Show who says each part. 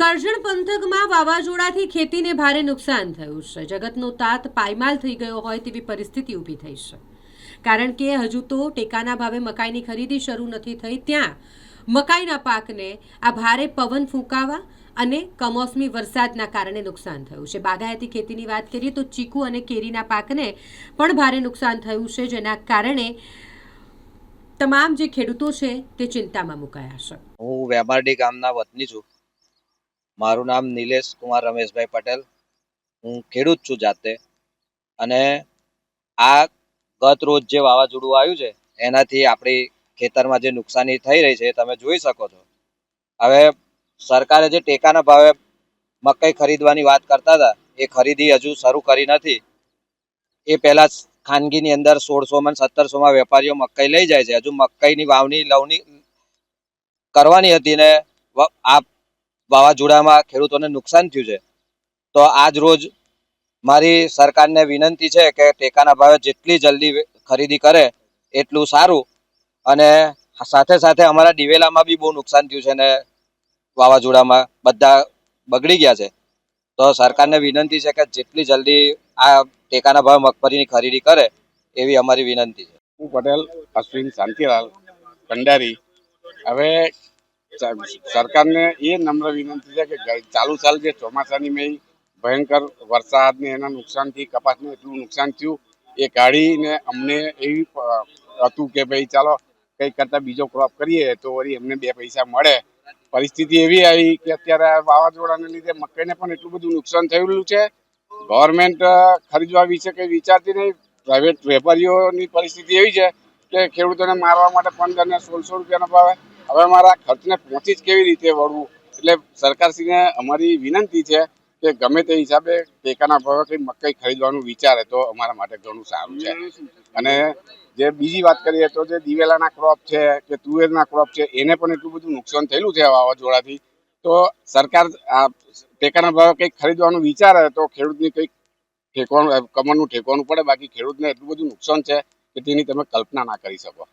Speaker 1: કરજણ પંથકમાં વાવાઝોડાથી ખેતીને ભારે નુકસાન થયું છે। જગતનો તાત પાયમાલ થઈ ગયો હોય તેવી પરિસ્થિતિ ઊભી થઈ છે, કારણ કે હજુ તો ટેકાના ભાવે મકાઈની ખરીદી શરૂ નથી થઈ, ત્યાં મકાઈના પાકને આ ભારે પવન ફૂંકાવા અને કમોસમી વરસાદના કારણે નુકસાન થયું છે। બાગાયતી ખેતીની વાત કરીએ તો ચીકુ અને કેરીના પાકને પણ ભારે નુકસાન થયું છે, જેના કારણે તમામ જે ખેડૂતો છે તે ચિંતામાં મુકાયા છે।
Speaker 2: હું વેમારડી ગામના વતની છું। મારું નામ નિલેશ કુમાર રમેશભાઈ પટેલ। હું ખેડૂત છું જાતે, અને આ ગત રોજ જે વાવાઝોડું આવ્યું છે એનાથી આપણી ખેતરમાં જે નુકસાની થઈ રહી છે એ તમે જોઈ શકો છો। હવે સરકારે જે ટેકાના ભાવે મકાઈ ખરીદવાની વાત કરતા હતા એ ખરીદી હજુ શરૂ કરી નથી। એ પહેલા ખાનગીની અંદર 1600 માં 1700 વેપારીઓ મકાઈ લઈ જાય છે। હજુ મકાઈની વાવણી લવણી કરવાની હતી ને આ વાવાઝોડામાં ખેડૂતોને નુકસાન થયું છે। તો આજ રોજ મારી સરકારને વિનંતી છે કે ટેકાના ભાવે જેટલી જલ્દી ખરીદી કરે એટલું સારું। અને સાથે સાથે અમારા દિવેલામાં બી બહુ નુકસાન થયું છે ને વાવાઝોડામાં બધા બગડી ગયા છે। તો સરકારને વિનંતી છે કે જેટલી જલ્દી આ ટેકાના ભાવે મગફળીની ખરીદી કરે એવી અમારી વિનંતી છે।
Speaker 3: હું પટેલ અશ્વિન શાંતિલાલ કંડારી। હવે સરકારને એ નમ્ર વિનંતી છે કે ચાલુ સાલ જે ચોમાસાની મેં ભયંકર વરસાદ ને એના નુકસાનથી કપાસનું એટલું નુકસાન થયું, એ કાઢીને અમને એવી હતું કે ભાઈ ચાલો કંઈક કરતા બીજો ક્રોપ કરીએ તો વળી અમને બે પૈસા મળે। પરિસ્થિતિ એવી આવી કે અત્યારે વાવાઝોડાને લીધે મકાઈને પણ એટલું બધું નુકસાન થયેલું છે। ગવર્મેન્ટ ખરીદવા વિશે કંઈ વિચારતી નહીં। પ્રાઇવેટ વેપારીઓની પરિસ્થિતિ એવી છે કે ખેડૂતોને મારવા માટે 15 ને 1600 રૂપિયાનો ભાવે। હવે મારા ખર્ચને પહોંચી જ કેવી રીતે વળવું? એટલે સરકારશ્રીને અમારી વિનંતી છે કે ગમે તે હિસાબે ટેકાના ભાવે કંઈ મકાઈ ખરીદવાનું વિચારે તો અમારા માટે ઘણું સારું છે। અને જે બીજી વાત કરીએ તો જે દિવેલાના ક્રોપ છે કે તુવેરના ક્રોપ છે એને પણ એટલું બધું નુકસાન થયેલું છે વાવાઝોડાથી। તો સરકાર આ ટેકાના ભાવે કંઈક ખરીદવાનું વિચારે તો ખેડૂતની કંઈક ઠેકવાનું કમરનું ઠેકવાનું પડે, બાકી ખેડૂતને એટલું બધું નુકસાન છે કે તેની તમે કલ્પના ના કરી શકો।